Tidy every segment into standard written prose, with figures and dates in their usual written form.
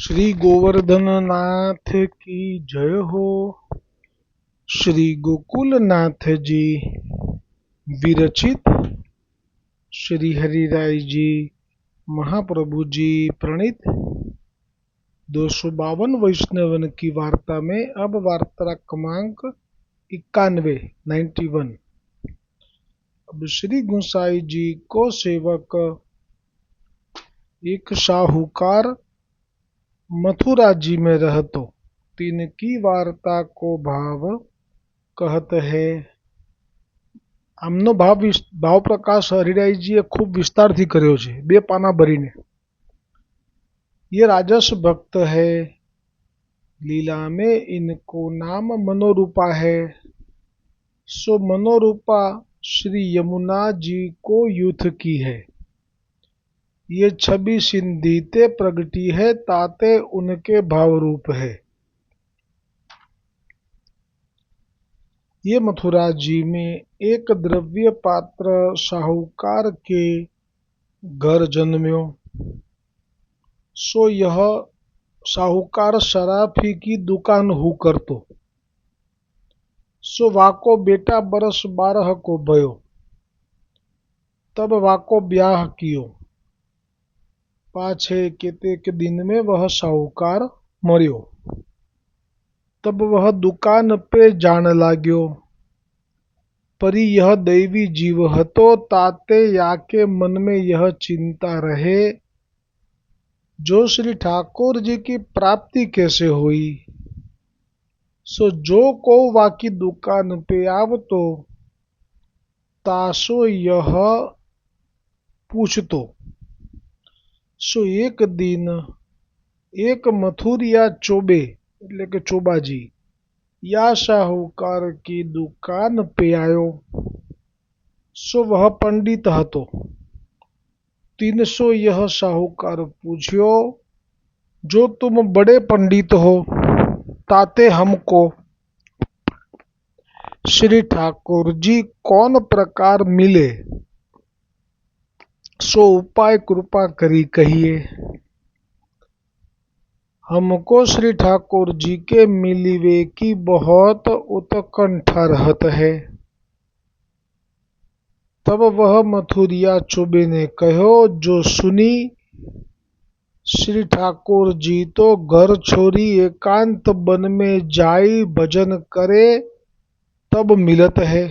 श्री गोवर्धन नाथ की जय हो। श्री गोकुल नाथ जी विरचित श्री हरिराय जी महाप्रभु जी प्रणीत 252 वैष्णवन की वार्ता में अब वार्ता क्रमांक 91। अब श्री गुसाई जी को सेवक एक साहूकार मथुरा जी में रहतो तीन की वार्ता को भाव कहत है। આમનો ભાવ પ્રકાશ હરિરાયજીએ ખૂબ વિસ્તારથી કર્યો છે, 2 પાના ભરીને। ये राजस भक्त है, लीला में इनको नाम मनोरूपा है। सो मनोरूपा श्री यमुना जी को यूथ की है। ये छवि सिंधीते प्रगटी है, ताते उनके भाव रूप है। ये मथुरा जी में एक द्रव्य पात्र साहूकार के घर जन्म्यो। सो यह साहूकार शराफी की दुकान हु करतो। सो वाको बेटा बरस 12 को भयो, तब वाको ब्याह कियो। पाछे केतेक दिन में वह साहूकार मर्यो। तब वह दुकान पे जान लाग्यो। परी यह दैवी जीव हतो, ताते याके मन में यह चिंता रहे, जो श्री ठाकुर जी की प्राप्ति कैसे हुई। सो जो को वाकी दुकान पे आवतो, तासो यह पूछतो। सो एक दिन एक मथुरिया चोबे એટલે કે ચોબાજી या साहूकार की दुकान पे आयो। सो वह पंडित हतो। 300 यह साहूकार पूछ्यो, जो तुम बड़े पंडित हो, ताते हमको श्री ठाकुर जी कौन प्रकार मिले, सो उपाय कृपा करी कहिए। हमको श्री ठाकुर जी के मिलिवे की बहुत उत्कंठा रहत है। तब वह मथुरिया चोबे ने कहो, जो सुनी श्री ठाकुर जी तो घर छोड़ी एकांत वन में जाई भजन करे तब मिलत है।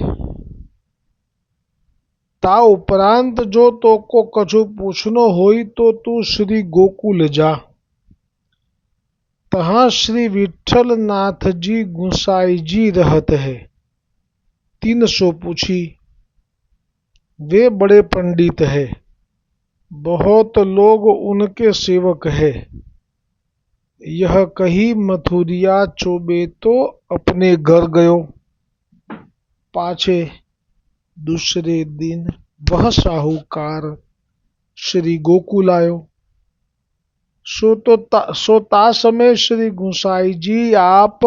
ता उपरांत जो तो को कछु पूछनो होई तो तू श्री गोकुल जा। तहाँ श्री विठल नाथ जी गुसाई जी रहत है। 300 पूछी, वे बड़े पंडित है, बहुत लोग उनके सेवक है। यह कही मथुरिया चोबे तो अपने घर गयो। पाछे दूसरे दिन वह साहूकार श्री गोकुल आयो। सो ता समय श्री गुसाई जी आप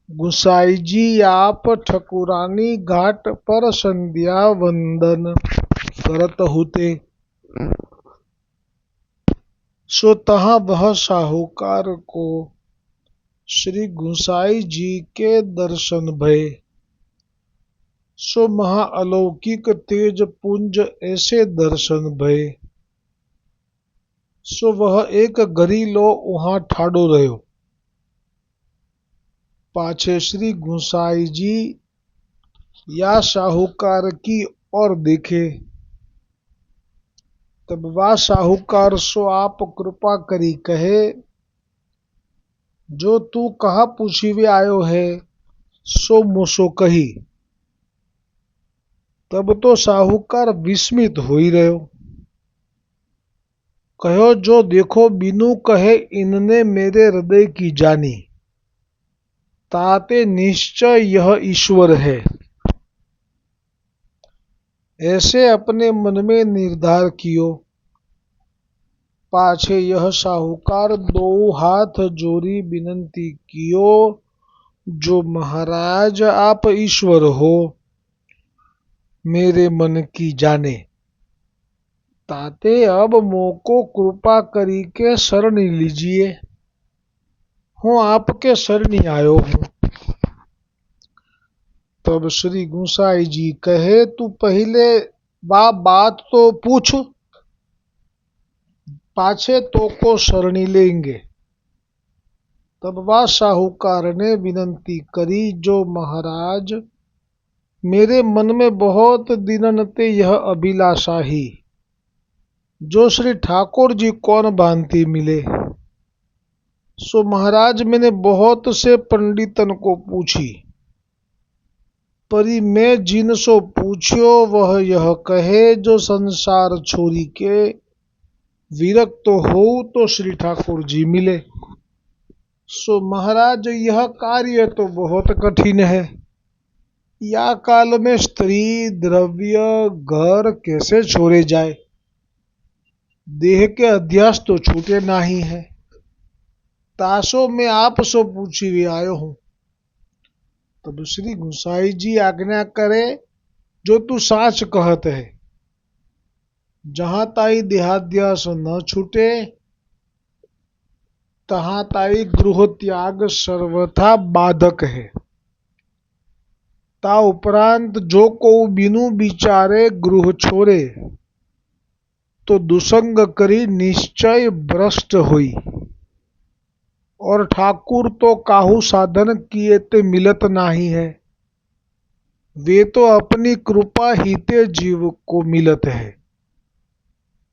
गुसाई जी आप ठकुरानी घाट पर संध्या वंदन करत हुते। सो तहाँ वह साहूकार को श्री गुसाई जी के दर्शन भये। सो महाअलौकिक तेज पुंज ऐसे दर्शन भये। सो वह एक घड़ीलो वहां ठाड़ो रहो। पाछे श्री गुसाई जी या साहूकार की ओर देखे। तब वा साहूकार सो आप कृपा करी कहे, जो तू कहा पूछीवे आयो है, सो मुसो कही। तब तो साहूकार विस्मित हो ही रहो। कहो, जो देखो बिनु कहे इनने मेरे हृदय की जानी, ताते निश्चय यह ईश्वर है। ऐसे अपने मन में निर्धार कियो। पाछे यह साहूकार 2 हाथ जोड़ी विनती कियो, जो महाराज आप ईश्वर हो, मेरे मन की जाने। ताते अब मोको कृपा करी के शरण लीजिए, हूँ आपके शरणी आयो हूँ। तब श्री गुसाई जी कहे, तू पहले बात तो पूछ, पाछे तो को शरणी लेंगे। तब वह साहूकार ने विनती करी, जो महाराज मेरे मन में बहुत दिनन ते यह अभिलाषा ही, जो श्री ठाकुर जी कौन भांति मिले। सो महाराज मैंने बहुत से पंडितन को पूछी, परी मैं जिनसो पूछ्यो वह यह कहे, जो संसार छोरी के विरक्त हो तो श्री ठाकुर जी मिले। सो महाराज यह कार्य तो बहुत कठिन है, या काल में स्त्री द्रव्य घर कैसे छोड़े जाए, देह के अध्यास तो छूटे नहीं है। तासो मैं आप सो पूछी हुए आयो हूं। तब श्री गुसाई जी आज्ञा करे, जो तू साच कहत है, जहां ताई देहाध्यास न छूटे, तहां ताई गृह त्याग सर्वथा बाधक है। ता उपरांत जो को बिनु विचारे गृह छोरे, तो दुसंग करी निश्चय भ्रष्ट हुई। और ठाकुर तो काहू साधन किए ते मिलत नाही है, वे तो अपनी कृपा ही ते जीव को मिलत है।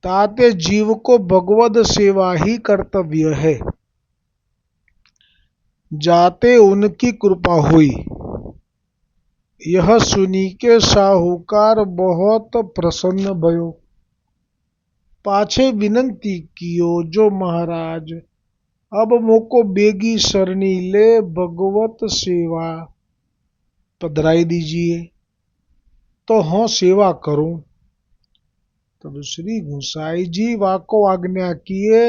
ताते जीव को भगवद सेवा ही कर्तव्य है, जाते उनकी कृपा हुई। यह सुनी के साहूकार बहुत प्रसन्न भयो, पाछे विनती कियो, जो महाराज अब मोको बेगी शरणी ले भगवत सेवा पधराई दीजिए, तो हाँ सेवा करूं। तब श्री गुसाई जी वाको आज्ञा किए,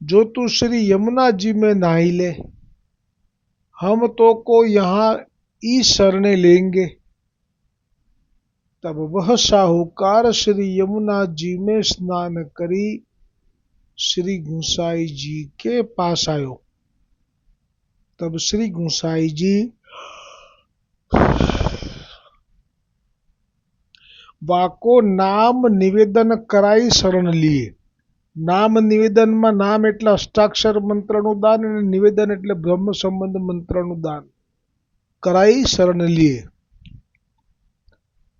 जो तू श्री यमुना जी में नहाई ले, हम तो को यहाँ ई शरणे लेंगे। तब वह साहूकार श्री यमुना जी में स्नान करी श्री गुसाई जी के पास आयो। तब श्री गुसाई जी वाको नाम निवेदन कराई शरण लिए। નામ નિવેદનમાં નામ એટલે અષ્ટાક્ષર મંત્રનું દાન અને નિવેદન એટલે બ્રહ્મ સંબંધ મંત્રનું દાન કરાઈ શરણ लिए।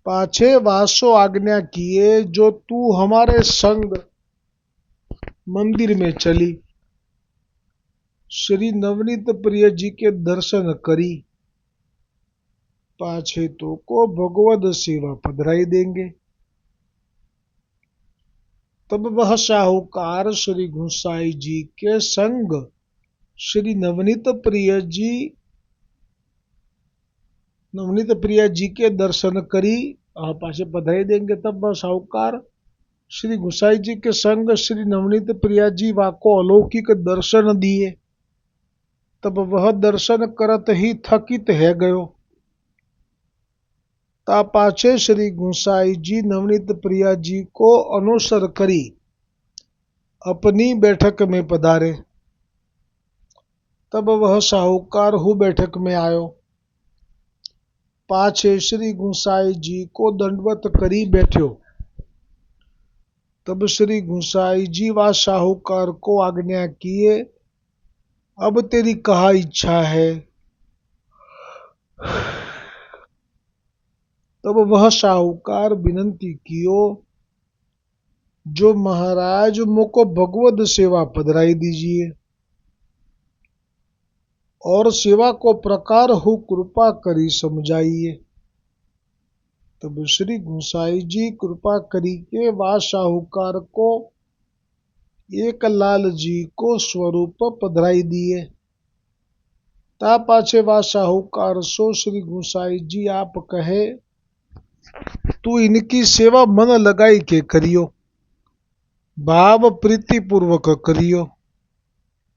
पाछे वासो आज्ञा किए, जो तू हमारे संग मंदिर में चली, श्री नवनीत प्रिय जी के दर्शन करी, पाछे तो को भगवद सेवा पधराई देंगे। तब वह साहूकार श्री गुसाई जी के संग श्री नवनीत प्रिय जी के दर्शन करी पासे पधराई देंगे। तब वह साहूकार श्री गुसाई जी के संग श्री नवनीत प्रिया जी वाको अलौकिक दर्शन दिए। तब वह दर्शन करत ही थकित है गयो। ता पाछे श्री गुसाई जी नवनीत प्रिया जी को अनुसर करी अपनी बैठक में पधारे। तब वह साहूकार हु बैठक में आयो, पाछे श्री गुसाई जी को दंडवत करी बैठ्यो। तब श्री गुसाई जी व साहूकार को आज्ञा किए, अब तेरी कहा इच्छा है। तब वह साहूकार विनती कियो, जो महाराज मुको भगवद सेवा पधराई दीजिए, और सेवा को प्रकार हो कृपा करी समझाइए। तब श्री गुसाई जी कृपा करी के वा साहूकार को एक लाल जी को स्वरूप पधराई दिए। ता पाछे वा साहूकार सो श्री गुसाई जी आप कहे, तू इनकी सेवा मन लगाई के करियो, भाव प्रीति पूर्वक करियो,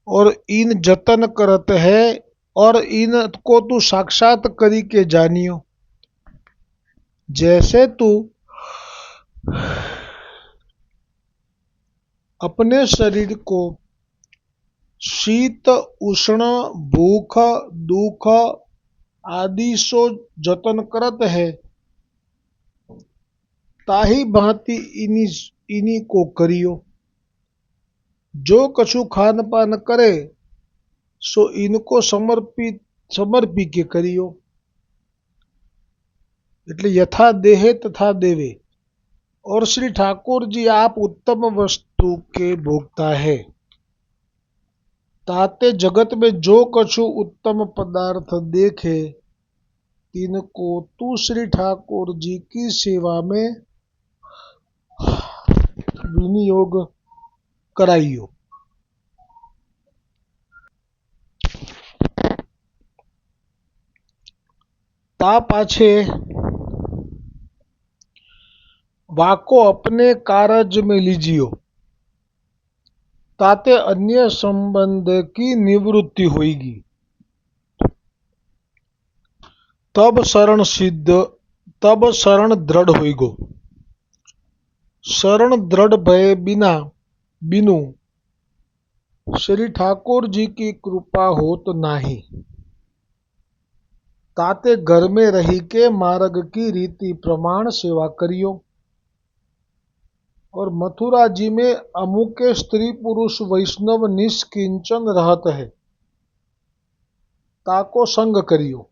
और इन जतन करत है, और इन को तू साक्षात करी के जानियो। जैसे तू अपने शरीर को शीत उष्ण भूख दुख आदि सो जतन करत है, ताही भांति इनी को करियो। जो कछु खान पान करे सो इनको समर्पी के करियो। એટલે यथा देहे तथा देवे। और श्री ठाकुर जी आप उत्तम वस्तु के भोक्ता है, ताते जगत में जो कछु उत्तम पदार्थ देखे तिनको तू श्री ठाकुर जी की सेवा में विनियोग कराइयो। ता पाछे वाको अपने कारज में लीजियो, ताते अन्य संबंध की निवृत्ति होगी। तब शरण दृढ़ होइगो। शरण दृढ़ भय बिनु श्री ठाकुर जी की कृपा होत नाही। ताते घर में रही के मार्ग की रीति प्रमाण सेवा करियो। और मथुरा जी में अमुके स्त्री पुरुष वैष्णव निष्किंचन रहत है, ताको संग करियो।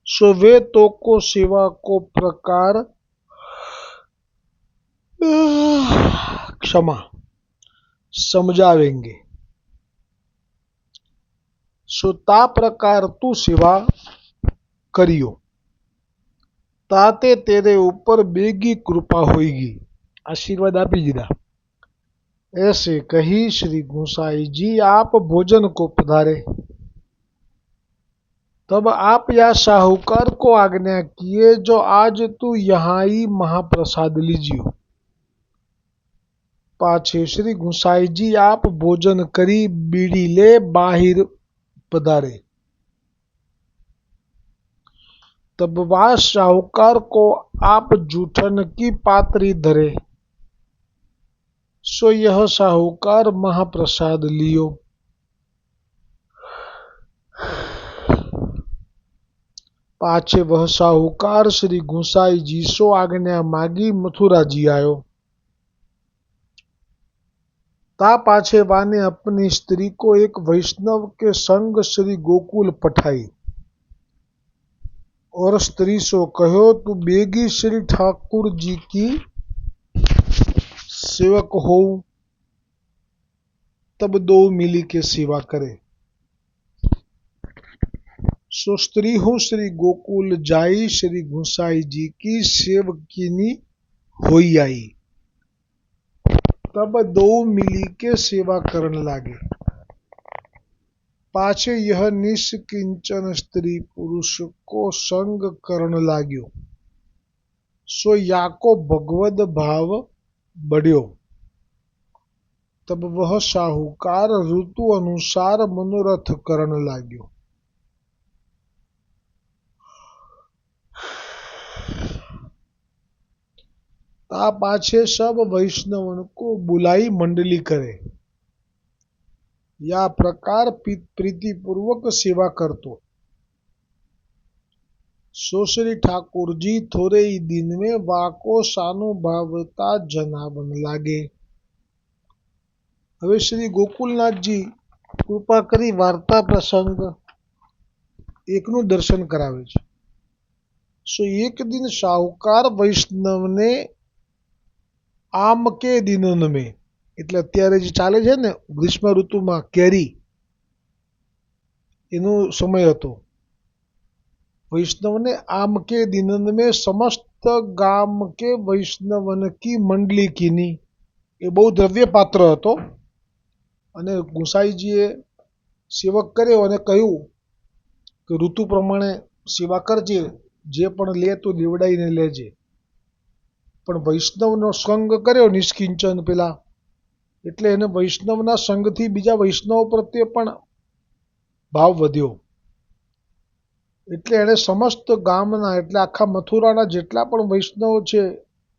सो वे तो को सेवा को प्रकार क्षमा समझावेंगे। सो ता प्रकार तू सेवा करियो, ताते तेरे ऊपर बेगी कृपा होगी। आशीर्वाद आपी दीदा। ऐसे कही श्री गोसाई जी आप भोजन को पधारे। तब आप या साहूकार को आज्ञा किए, जो आज तू यहाँ ही महाप्रसाद लीजियो। पाछे श्री गोसाई जी आप भोजन करी बीड़ी ले बाहिर पधारे। तब वह साहूकार को आप जूठन की पात्री धरे। सो यह साहूकार महाप्रसाद लियो। पाछे वह साहूकार श्री गोसाई जी सो आज्ञा मागी मथुरा जी आयो। ता पाछे वाने अपनी स्त्री को एक वैष्णव के संग श्री गोकुल पठाई। और स्त्री सो कहो तू बेगी श्री ठाकुर जी की सेवक हो। तब दो मिली के सेवा करे। सो स्त्री हूँ श्री गोकुल जाई, श्री गोसाई जी की सेवकिनी होई आई। तब दो मिली के सेवा करने लागे। पाछे यह निष्किंचन स्त्री पुरुष को संग करण लाग्यो। सो याको भगवद भाव बढ़्यो। तब वह साहूकार ऋतु अनुसार मनोरथ करण लाग्यो। ता पाछे सब वैष्णवन को बुलाई मंडली करे। या प्रकार प्रीति पूर्वक सेवा करतो। सो श्री ठाकुर जी थोड़े ही दिन में वाको सानुभावता जनावन लागे। હવે શ્રી ગોકુલનાથજી કૃપા કરી વાર્તા પ્રસંગ એકનું દર્શન કરાવે છે। सो एक दिन साहूकार वैष्णव ने आम के दिनों में, એટલે અત્યારે જે ચાલે છે ને ગ્રીષ્મ ઋતુમાં કેરી, એનો સમય હતો। वैष्णव ने आम के दिनों में समस्त गाम के वैष्णवन की मंडली कीनी। એ બહુ દ્રવ્ય પાત્ર હતો અને ગોસાઈજીએ સેવક કર્યો અને કહ્યું કે ઋતુ પ્રમાણે સેવા કરજે, જે પણ લે તો દેવડાઈને લેજે। પણ વૈષ્ણવનો સંગ કર્યો નિષ્કિંચન પેલા, એટલે એને વૈષ્ણવના સંગથી બીજા વૈષ્ણવ પ્રત્યે પણ ભાવ વધ્યો। એટલે એણે સમસ્ત ગામના એટલે આખા મથુરાના જેટલા પણ વૈષ્ણવો છે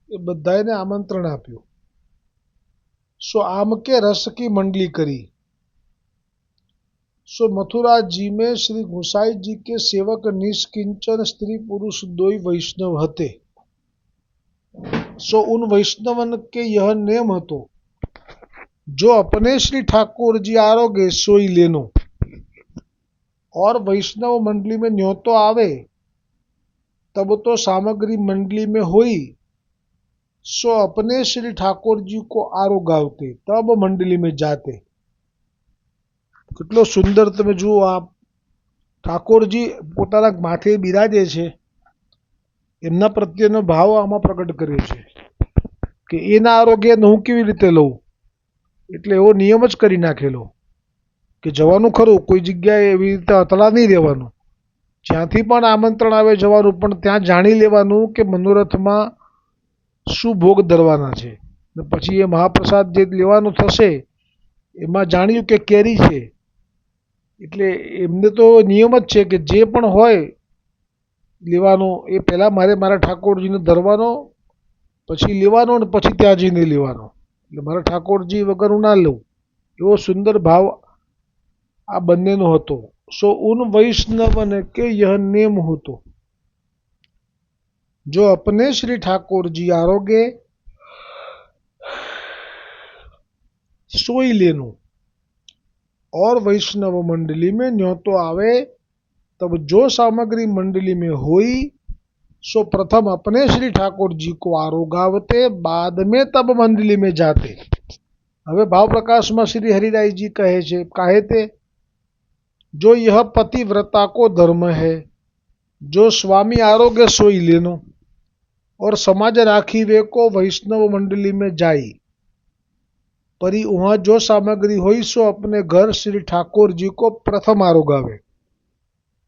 એ બધાને આમંત્રણ આપ્યું. सो आम के रस की मंडली करी. सो मथुरा जी में श्री गुसाई जी के सेवक निष्किंचन स्त्री पुरुष दोई वैष्णव हते. सो उन वैष्णवन के यह नेम हतो, जो अपने श्री ठाकुर जी आरोगे सोई लेनो. और वैष्णव मंडली में न्योतो आवे तब तो सामग्री मंडली में हुई, सो अपने श्री ठाकुर जी को आरोगावते तब मंडली में जाते. કેટલો સુંદર તમે જુઓ, આ ઠાકોરજી પોતાના માથે બિરાજે છે, એમના પ્રત્યેનો ભાવ આમાં પ્રગટ કર્યો છે કે એના આરોગ્ય હું કેવી રીતે લઉં. એટલે એવો નિયમ જ કરી નાખેલો કે જવાનું ખરું, કોઈ જગ્યાએ એવી રીતે અતળા નહીં રહેવાનું. જ્યાંથી પણ આમંત્રણ આવે જવાનું, પણ ત્યાં જાણી લેવાનું કે મનોરથમાં શું ભોગ ધરવાના છે. ને પછી એ મહાપ્રસાદ જે લેવાનું થશે એમાં જાણ્યું કે કેરી છે, એટલે એમને તો નિયમ જ છે કે જે પણ હોય લેવાનો એ પહેલાં મારા ઠાકોરજીને ધરવાનો, પછી લેવાનો ને પછી ત્યાં જઈને લેવાનો. એટલે મારા ઠાકોરજી વગર હું ના લઉં, એવો સુંદર ભાવ આ બંનેનો હતો. સો ઉન વૈષ્ણવન કે યહ नेम होतो, जो अपने श्री ठाकुर जी आरोगे सोई लेनो. और वैष्णव मंडली में न्योतो आवे तब जो सामग्री मंडली में हुई, सो प्रथम अपने श्री ठाकुर जी को आरोगावते बाद में तब मंडली में जाते. હવે ભાવ પ્રકાશમાં શ્રી હરિરાયજી કહે છે, કાહે તે जो यह पतिव्रता को धर्म है, जो स्वामी आरोग्य सोई लेनो. और समाज राखी वे को वैष्णव मंडली में जाई, परी वहाँ जो सामग्री हुई सो अपने घर श्री ठाकुर जी को प्रथम आरोगावे,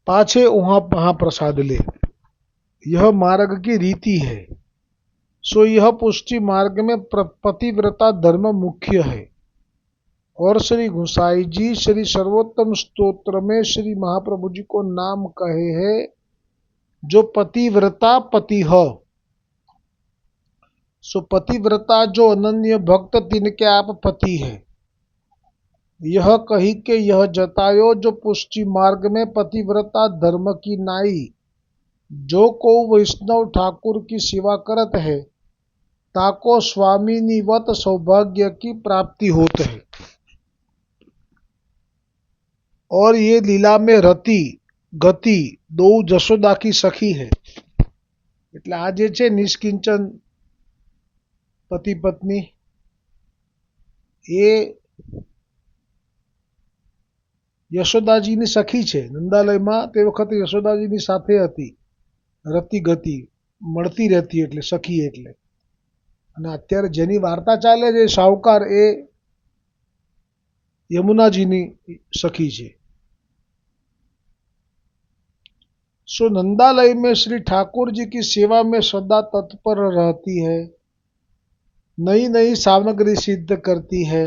पाछे वहाँ महाप्रसाद ले. यह मार्ग की रीति है. सो यह पुष्टि मार्ग में पतिव्रता धर्म मुख्य है. और श्री गुसाई जी श्री सर्वोत्तम स्तोत्र में श्री महाप्रभु जी को नाम कहे है, जो पतिव्रता पति हो. सो पतिव्रता जो अनन्य भक्त तिनके आप पति है. यह कही के यह जतायो, जो पुष्टि मार्ग में पतिव्रता धर्म की नाई, जो को वैष्णव ठाकुर की सेवा करत है, ताको स्वामी निवत सौभाग्य की प्राप्ति होत है. और ये लीला में रति गति दो जशोदा की सखी है. એટલે આ જે છે નિષ્કિંચન પતિ પત્ની એ યશોદાજીની સખી છે. નંદાલયમાં તે વખતે યશોદાજીની સાથે હતી. રતિ ગતિ મળતી રહેતી એટલે સખી. એટલે અને અત્યારે જેની વાર્તા ચાલે છે શાહુકાર એ यमुनाजीनी सखी છે. सो नंदालय में श्री ठाकुर जी की सेवा में सदा तत्पर रहती है, नई नई सामग्री सिद्ध करती है.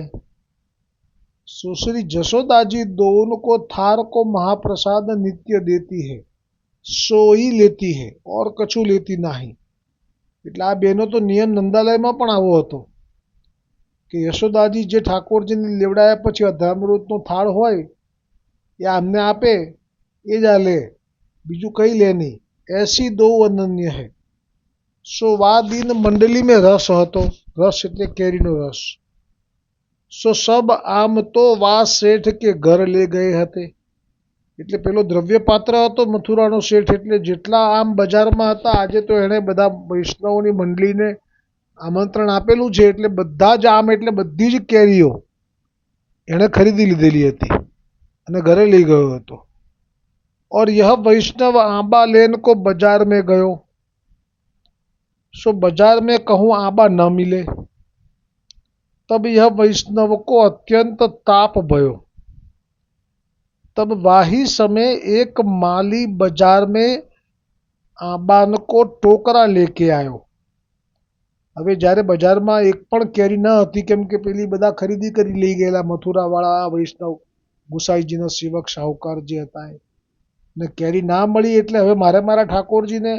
सो श्री जसोदा जी दोनों को थार को महाप्रसाद नित्य देती है, सो ही लेती है और कछु लेती नहीं. એટલે આ બેનો તો નિયમ નંદાલયમાં પણ આવો હતો કે યશોદાજી જે ઠાકોરજીને લેવડાયા પછી અધામૃતનો થાળ હોય એ આમને આપે, એ જ આ લે, બીજું કંઈ લે નહીં. ऐसी दो अनन्य है. सो वा दिन मंडली में रस હતો. રસ એટલે કેરીનો રસ. सो सब आम तो वा શેઠ કે ઘર લે ગયે હતે. એટલે પેલો દ્રવ્યપાત્ર હતો મથુરાનો શેઠ, એટલે જેટલા આમ બજારમાં હતા આજે તો એણે બધા વૈષ્ણવની મંડળીને આમંત્રણ આપેલું છે, એટલે બધા જ આમ એટલે બધી જ કેરીઓ એણે ખરીદી લીધેલી હતી અને ઘરે લઈ ગયો હતો. और यह वैष्णव आंबा लेन को बाजार में गयो. सो बाजार में कहूँ आंबा न मिले, तब यह वैष्णव को अत्यंत ताप भयो. तब वाही समय एक माली बाजार में आंबान को टोकरा लेके आयो. હવે જ્યારે બજારમાં એક પણ કેરી ન હતી, કેમ કે પેલી બધા ખરીદી કરી લઈ ગયેલા મથુરાવાળા વૈષ્ણવ ગુસાઈજીના સેવક શાહુકાર જે હતા એ. ને કેરી ના મળી એટલે હવે મારે મારા ઠાકોરજીને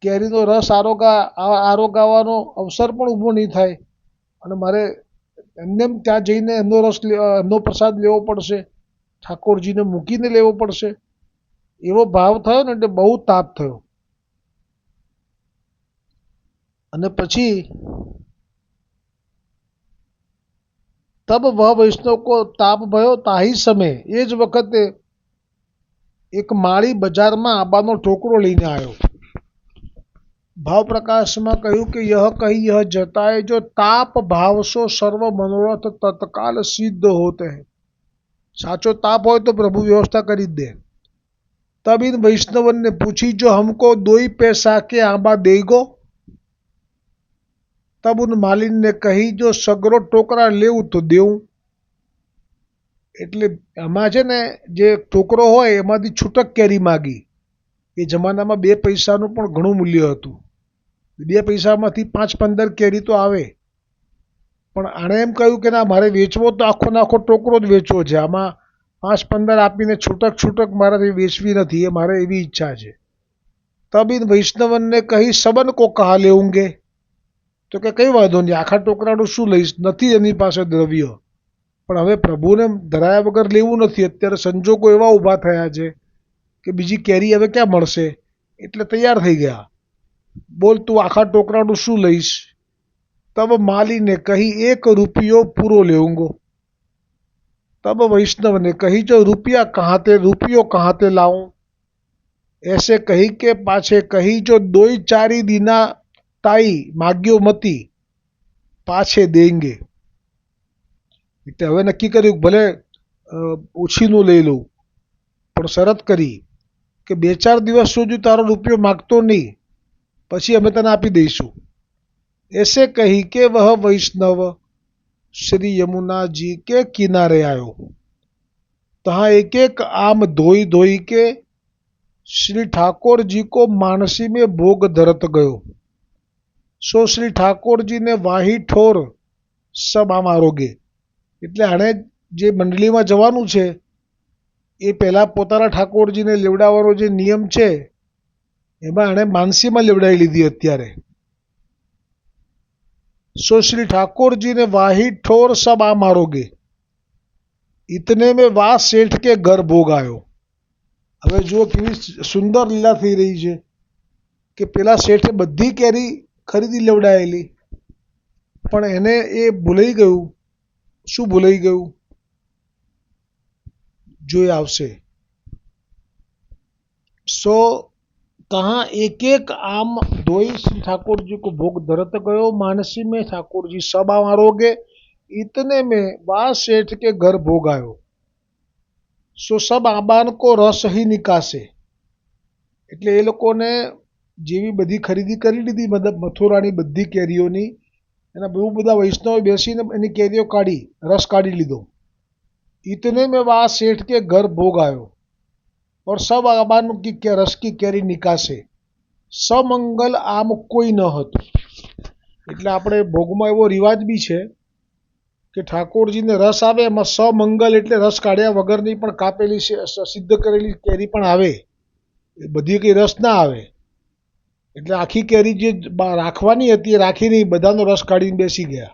કેરીનો રસ આરોગાવાનો અવસર પણ ઊભો નહીં થાય અને મારે એમને એમ ત્યાં જઈને એમનો પ્રસાદ લેવો પડશે, ઠાકોરજીને મૂકીને લેવો પડશે. એવો ભાવ થયો ને એટલે બહુ તાપ થયો. અને પછી તબ વહ વૈષ્ણવ કો તાપ ભયો તાહી સમય, એ જ વખતે એક માળી બજારમાં આંબાનો ટોકરો લઈને આવ્યો. ભાવ પ્રકાશમાં કહ્યું કે યહ કહી યહ જતાએ જો તાપ ભાવસો સર્વ મનોરથ તત્કાલ સિદ્ધ હોતે હૈ. સાચો તાપ હોય તો પ્રભુ વ્યવસ્થા કરી જ દે. तब इन वैष्णवन ने पूछी जो हमको 2 पैसा के आंबा देगो. तब उन मालिन ने कही जो सगरो टोकरा लेવું તો દેવું. એટલે એમાં છે ને જે ટોકરો હોય એમાંથી છૂટક કેરી માગી. એ જમાનામાં 2 પૈસાનું પણ ઘણું મૂલ્ય હતું. 2 પૈસામાંથી 5-15 કેરી તો આવે. પણ આણે એમ કહ્યું કે ના, મારે વેચવો તો આખો નાખો ટોકરો જ વેચવો છે. આમાં 5-15 આપીને છૂટક મારાથી વેચવી નથી, એ મારે એવી ઈચ્છા છે. તબ इन वैष्णवन ने कही सबन को कहा लेऊंगे. તો કે કઈ વાંધો નહીં, આખા ટોકરાનું શું લઈશ, નથી એની પાસે દ્રવ્ય. પણ હવે પ્રભુને ધરાયા વગર લેવું નથી. અત્યારે સંજોગો એવા ઊભા થયા છે કે બીજી કેરી હવે ક્યાં મળશે, એટલે તૈયાર થઈ ગયા. બોલ તું આખા ટોકરાનું શું લઈશ? તબ માલીને કહી 1 રૂપિયો પૂરો લેऊंगो. तब वैष्णव ने कही जो रुपयो कहाँ ते लाऊं. ऐसे कही के पाछे कही जो 2-4 दीना ताई माग्यो मती पाछे देंगे. એટલે હવે નક્કી કર્યું ભલે ઓછીનું લઈ લઉં, પણ શરત કરી કે 2-4 દિવસ સુધી તારો રૂપિયો માગતો નહીં, પછી અમે તને આપી દઈશું. ऐसे कही के वह वैष्णव श्री यमुना जी के किनारे आयो. तहाँ एक आम धोई के श्री ठाकुर जी को मानसी में भोग धरत गयो. सो श्री ठाकुर जी ने वाही ठोर सब आम आरोगे. એટલે આણે જે મંડળીમાં જવાનું છે એ પહેલાં પોતાના ઠાકોરજીને લેવડાવવાનો જે નિયમ છે એમાં આણે માનસીમાં લેવડાવી લીધી અત્યારે. सो श्री ठाकुर जी ने वाही ठोर सब आ मारोगे. इतने में वा सेठ के घर भोग आयो. હવે જુઓ કેવી સુંદર લીલા થઈ રહી છે કે પેલા શેઠે બધી કેરી ખરીદી લેવડાયેલી, પણ એને એ ભૂલાઈ ગયું. શું ભૂલાઈ ગયું? જોઈ આવશે. सो तहाँ एक आम धोई श्री ठाकुर जी को भोग धरत गयो. मानसी में ठाकुर जी सब आरोगे. इतने में वा सेठ के घर भोग आयो. सो सब आंबान को रस ही निकासे. એટલે એ લોકોને જેવી બધી ખરીદી કરી લીધી, મતલબ મથુરાની બધી કેરીઓની, એના બહુ બધા વૈષ્ણવ બેસીને એની કેરીઓ કાઢી, રસ કાઢી લીધો. इतने में वा सेठ के घर भोग आयो और सब आंबान की रस की केरी निकासे. સમંગલ આમ કોઈ ન હતું. એટલે આપણે ભોગમાં એવો રિવાજ બી છે કે ઠાકોરજીને રસ આવે એમાં સમંગલ એટલે રસ કાઢ્યા વગરની પણ કાપેલી સિદ્ધ કરેલી કેરી પણ આવે. એ બધી કંઈ રસ ના આવે. એટલે આખી કેરી જે રાખવાની હતી એ રાખી નહીં, બધાનો રસ કાઢીને બેસી ગયા.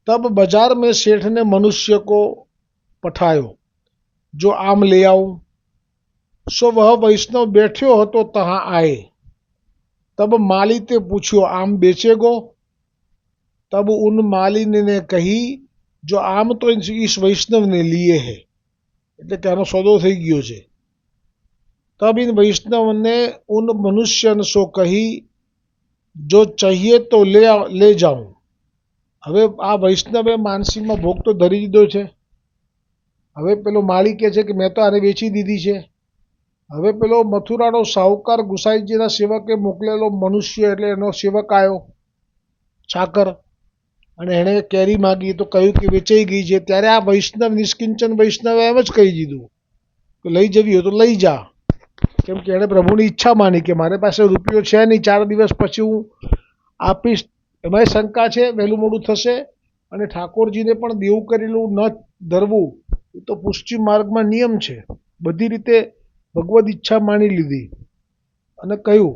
તબ બજાર મેં શેઠ ને મનુષ્ય કો પઠાયો જો આમ ले आऊं. सो वह वैष्णव बैठ्यो હતો तहाँ आए. तब माली ते पूछ्यो आम बेचेगो. तब उन मालिन ने कही जो आम तो इस वैष्णव ने लिए है. એટલે ત્યાંનો સોદો થઈ ગયો છે. तब इन वैष्णव ने उन मनुष्य सो कही जो चाहिए तो ले जाऊं. હવે આ વૈષ્ણવે માનસીમાં ભોગ તો ધરી દીધો છે. હવે પેલો માળી કહે છે કે મેં તો આને વેચી દીધી છે. હવે પેલો મથુરાનો સાહુકાર ગુસાઈજીના સેવકે મોકલેલો મનુષ્ય એટલે એનો સેવક આવ્યો, ચાકર, અને એણે કેરી માગી તો કહ્યું કે વેચાઈ ગઈ છે. ત્યારે આ વૈષ્ણવ, નિષ્કિંચન વૈષ્ણવે એમ જ કહી દીધું કે લઈ જવી હોય તો લઈ જા. કેમ કે એણે પ્રભુની ઈચ્છા માની કે મારી પાસે રૂપિયો છે નહીં, 4 દિવસ પછી હું આપીશ. એમાંય શંકા છે, વહેલું મોડું થશે. અને ઠાકોરજીને પણ દેવું કરેલું ન ધરવું એ તો પુષ્ટિ માર્ગમાં નિયમ છે. બધી રીતે ભગવદ ઈચ્છા માની લીધી અને કહ્યું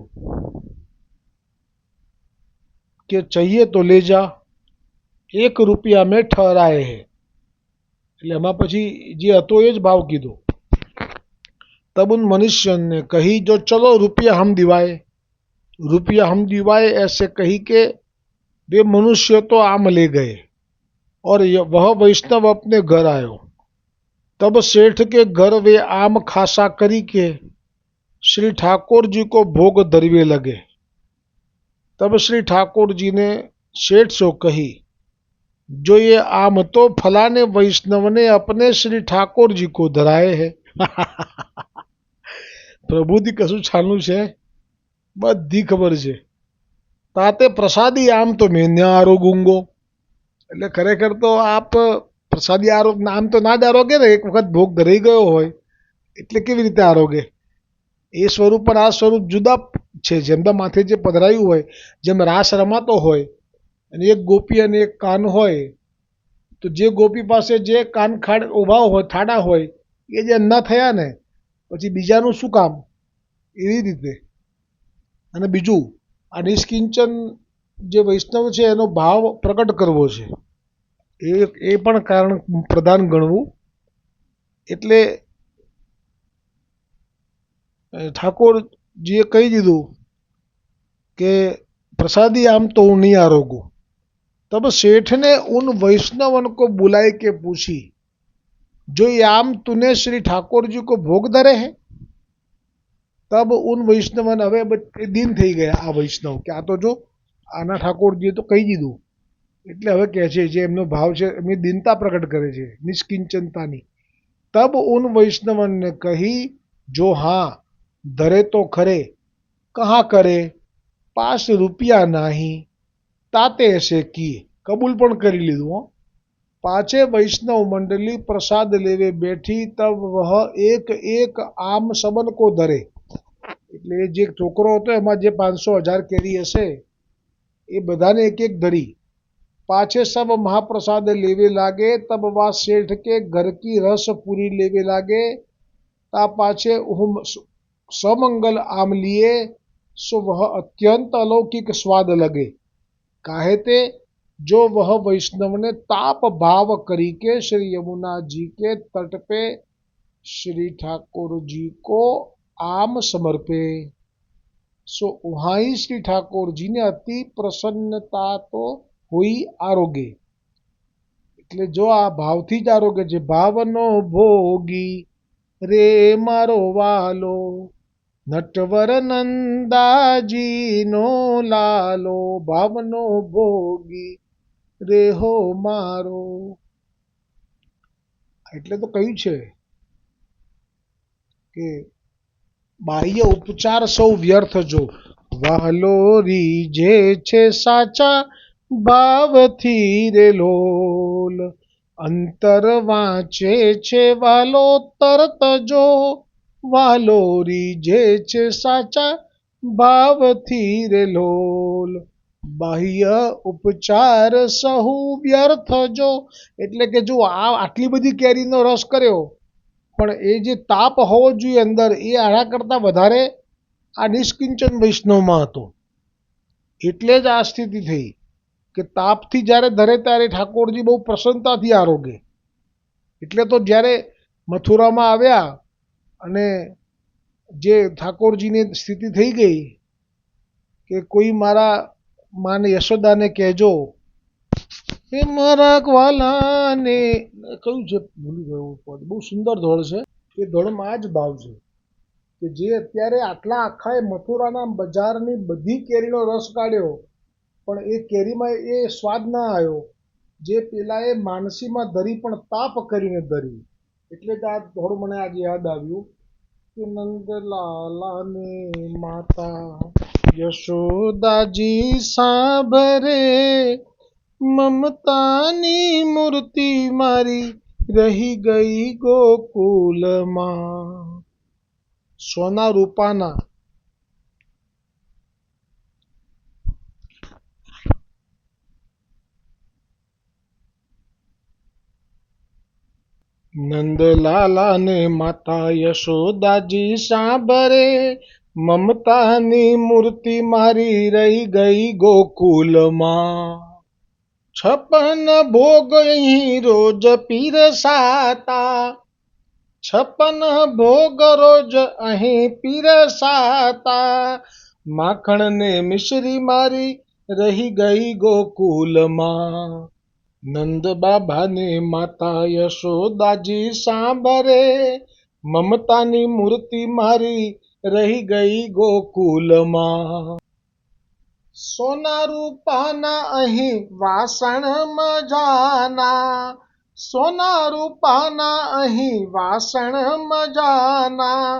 કે ચાહીએ તો લે જા, 1 રૂપિયા મેં ઠહરાએ હે. એટલે એમાં પછી જે હતો એ જ ભાવ કીધો. तब उन मनुष्य ने कही जो चलो रुपया हम दिवाए, रुपया हम दिवाए ऐसे कही के वे मनुष्य तो आम ले गए और वह वैष्णव अपने घर आयो. तब सेठ के घर वे आम खासा करी के श्री ठाकुर जी को भोग धरवे लगे. तब श्री ठाकुर जी ने सेठ से कही, जो ये आम तो फलाने वैष्णव ने अपने श्री ठाकुर जी को धराए है. પ્રભુથી કશું છાનું છે, બધી ખબર છે. તાતે પ્રસાદી આમ તો મેં આરોગુંગો. એટલે ખરેખર તો આપ પ્રસાદી આરોગ આમ તો ના જ આરોગે ને, એક વખત ભોગ ધરાઈ ગયો હોય એટલે કેવી રીતે આરોગે. એ સ્વરૂપ પણ આ સ્વરૂપ જુદા છે. જેમના માથે જે પધરાયું હોય, જેમ રાસ રમાતો હોય અને એક ગોપી અને એક કાન હોય, તો જે ગોપી પાસે જે કાન ખાડ ઉભા હોય, ઠાડા હોય, એ જે ન થયા ને પછી બીજાનું શું કામ, એવી રીતે. અને બીજું આ નિષ્કિંચન જે વૈષ્ણવ છે એનો ભાવ પ્રગટ કરવો છે, એ પણ કારણ પ્રધાન ગણવું. એટલે ઠાકોરજીએ કહી દીધું કે प्रसादी आम तो नहीं आरोगो. तब सेठ ने उन वैष्णवन को बुलाए के पूछी, जो ये आम तूने श्री ठाकुर जी को भोग धरे है. तब उन वैष्णवन, હવે દિન થઈ ગયા આ વૈષ્ણવ કે આ તો જો આના ઠાકોરજીએ તો કહી દીધું, એટલે હવે કહે છે જે એમનો ભાવ છે એમની દીનતા પ્રગટ કરે છે, નિષ્કિંચનતાની. तब उन वैष्णवन ने कही, जो हाँ धरे तो खरे, कहाँ करे, 5 રૂપિયા नहीं, ताते ऐसे किए. कबूल पण કરી લીધું. હો. पांचे वैष्णव मंडली प्रसाद लेवे बैठी, तब वह एक एक आम सबन को धरे. એટલે જે છોકરો હતો એમાં જે 500,000 કેરી હશે એ બધાને એક એક ધરી. पाछे सब महाप्रसाद लेवे लागे, तब वह सेठ के घर की रस पूरी लेवे लागे. ता पाछे समंगल आम लिए, सो वह अत्यंत अलौकिक स्वाद लगे. काहे ते जो वह वैष्णव ने ताप भाव करी के श्री यमुना जी के तट पे श्री ठाकुर जी को आम समर्पे. सो वहाँ ही श्री ठाकुर जी ने अति प्रसन्नता तो हुई आरोगे. એટલે જો આ ભાવથી જ આરોગે છે. ભાવનો ભોગી રે મારો વાલો, નટવર નંદાજીનો લાલો, ભાવનો ભોગી રે હો મારો. એટલે તો કહ્યું છે કે બાહ્ય ઉપચાર સૌ વ્યર્થ જો, વાલો રીજે છે સાચા ભાવથી રે લોલ, અંતર વાંચે છે વાલો તરત જો, વાલો રીજે છે સાચા ભાવથી રે લોલ. બાહ્ય ઉપચાર સહુ વ્યર્થ જો. એટલે કે જો આટલી બધી કેરીનો રસ કર્યો પણ એ જે તાપ હોવો જોઈએ અંદર એ આના કરતાં વધારે આ નિષ્કિંચન વૈષ્ણવમાં હતો. એટલે જ આ સ્થિતિ થઈ કે તાપથી જ્યારે ધરે ત્યારે ઠાકોરજી બહુ પ્રસન્નતાથી આરોગે. એટલે તો જ્યારે મથુરામાં આવ્યા અને જે ઠાકોરજીની સ્થિતિ થઈ ગઈ કે કોઈ મારા માને યશોદાને કહેજો, એ મારા વાલાને કયું છે ભૂલી ગયો પદ, બહુ સુંદર ધોળ છે. એ ધોળમાં આ જ ભાવ છે કે જે અત્યારે આટલા આખા મથુરાના બજારની બધી કેરીનો રસ કાઢ્યો પણ એ કેરીમાં એ સ્વાદ ના આવ્યો જે પેલા એ માનસીમાં ધરી પણ તાપ કરીને ધરી. એટલે જ આ ધોળ મને આજે યાદ આવ્યું કે નંદલાલાને માતા યશોદાજી સાંભરે, મમતાની મૂર્તિ મારી રહી ગઈ ગોકુલમાં. સોના રૂપાના નંદલાલા ને માતા યશોદાજી સાંભરે, મમતાની મૂર્તિ મારી રહી ગઈ ગોકુલમાં. 56 ભોગ અહીં રોજ પીરસાતા, 56 ભોગ રોજ અહીં પીરસાતા, માખણ ને મિશ્રી મારી રહી ગઈ ગોકુલમાં. નંદ બાબા ને માતા યશોદાજી સાંભરે, મમતાની મૂર્તિ મારી રહી ગઈ ગોકુલમાં. સોના રૂપાના અહીં વાસણ મજાના, સોના રૂપાના અહીં વાસણ મજાના,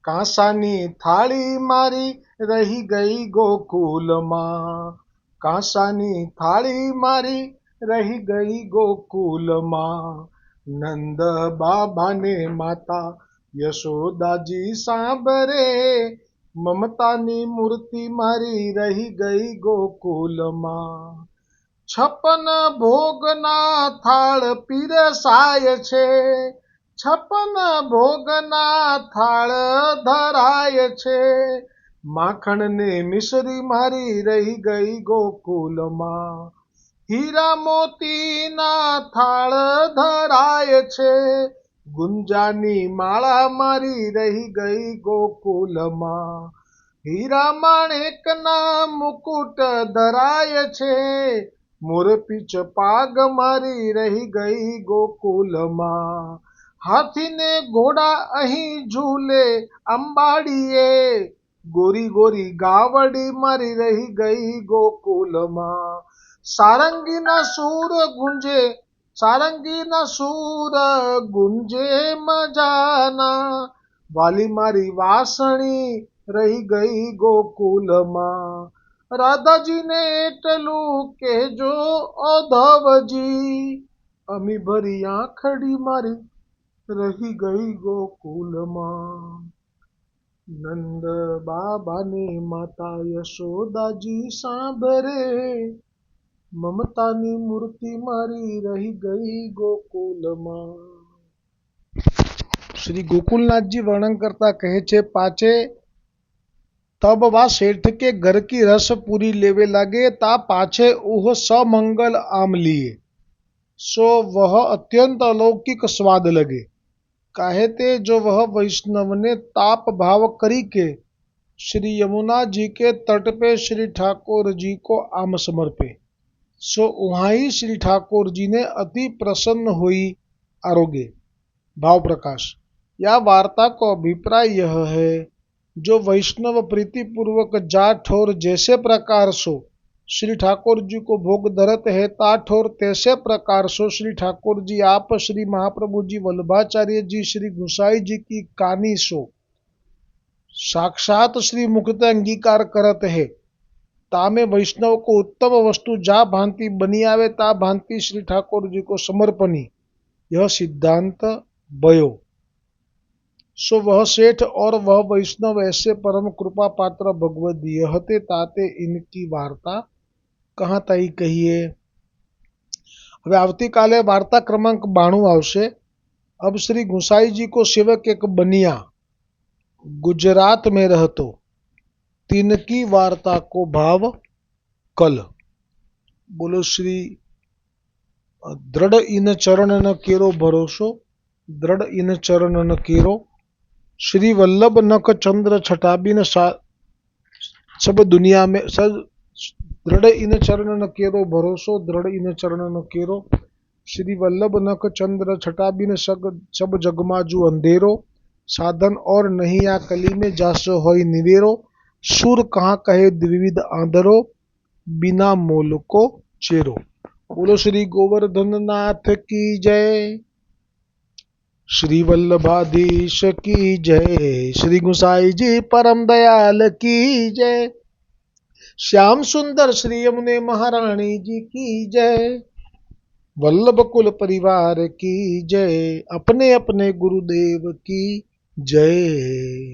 કાંસાની થાળી મારી રહી ગઈ ગોકુલમાં. કાંસાની થાળી મારી રહી ગઈ ગોકુલમાં. નંદ બાબાને માતા યશોદાજી સાંભરે, મમતાની મૂર્તિ મારી રહી ગઈ ગોકુલમાં. 56 ભોગના થાળ પીરસાય છે, 56 ભોગના થાળ ધરાય છે, માખણ ને મિશ્રી મારી રહી ગઈ ગોકુલમાં. હીરા મોતીના થાળ ધરાય છે, ગુંજાની માળા મારી રહી ગઈ ગોકુલમાં. હીરા માણેકના મુકુટ ધરાય છે, મોરપીંછ પાગ મારી રહી ગઈ ગોકુલમાં. હાથીને ઘોડા અહીં ઝૂલે અંબાડીએ, ગોરી ગોરી ગાવડી મારી રહી ગઈ ગોકુલમાં. સારંગીના સૂર ગુંજે, સારંગીના સૂર ગુંજે મજાના, વાલી મારી વાસણી રહી ગઈ ગોકુલમાં. રાધાજીને એટલું કહેજો ઓધવજી, અમી ભરી આંખડી મારી રહી ગઈ ગોકુલમાં. નંદ બાબાને માતા યશોદાજી સાંભરે, મમતાની મૂર્તિ મારી રહી ગઈ ગોકુલમાં. શ્રી गोकुलनाथ जी वर्णन करता कहे छे पाचे, तब वा सेठ के घर की रस पूरी लेवे लागे, ता पाछे ओह समंगल आम लिए, सो वह अत्यंत अलौकिक स्वाद लगे. काहे ते जो वह वैष्णव ने ताप भाव करी के श्री यमुना जी के तट पे श्री ठाकुर जी को आम समर्पे, सो वहाँ ही श्री ठाकुर जी ने अति प्रसन्न हुई आरोगे. भाव प्रकाश. या वार्ता को अभिप्राय यह है, जो वैष्णव प्रीति पूर्वक जाठ और जैसे प्रकार सो श्री ठाकुर जी को भोग धरत है, ताठ और तैसे प्रकार सो श्री ठाकुर जी आप श्री महाप्रभु जी वल्लभाचार्य जी श्री गुसाई जी की कानी सो साक्षात श्री मुक्त अंगीकार करत है. तामे वैष्णव को उत्तम वस्तु जा भांति बनी आवे, ता भांति श्री ठाकुर जी को समर्पणी, यह सिद्धांत बयो. सो वह सेठ और वह वैष्णव ऐसे परम कृपा पात्र भगवत यह हते, ताते इनकी वार्ता कहाँ ताई कहिए. હવે આવતીકાલે વાર્તા ક્રમાંક 92 આવશે. अब श्री गुसाई जी को सेवक एक बनिया गुजरात में रहतो, तिनकी वार्ता को भाव कल. बोलो श्री दृढ़ इन चरण न केरो भरोसो, दृढ़ इन चरण न केरो, श्री वल्लभ नख चंद्र छटाबिन सब दुनिया में सब दृढ़ इन चरण न केरो भरोसो, दृढ़ इन चरण न केरो, श्री वल्लभ नख चंद्र छटाबिन सब जगमाजू अंधेरो, साधन और नहीं आ कली में जासो होई निवेरो, सुर कहाँ कहे द्विविध आंधरो, बिना मोल को चेरो. बोलो श्री गोवर्धन नाथ की जय, श्री वल्लभाधीश की जय, श्री गुसाई जी परम दयाल की जय, श्याम सुंदर श्री यमुने महारानी जी की जय, वल्लभ कुल परिवार की जय, अपने अपने गुरुदेव की जय.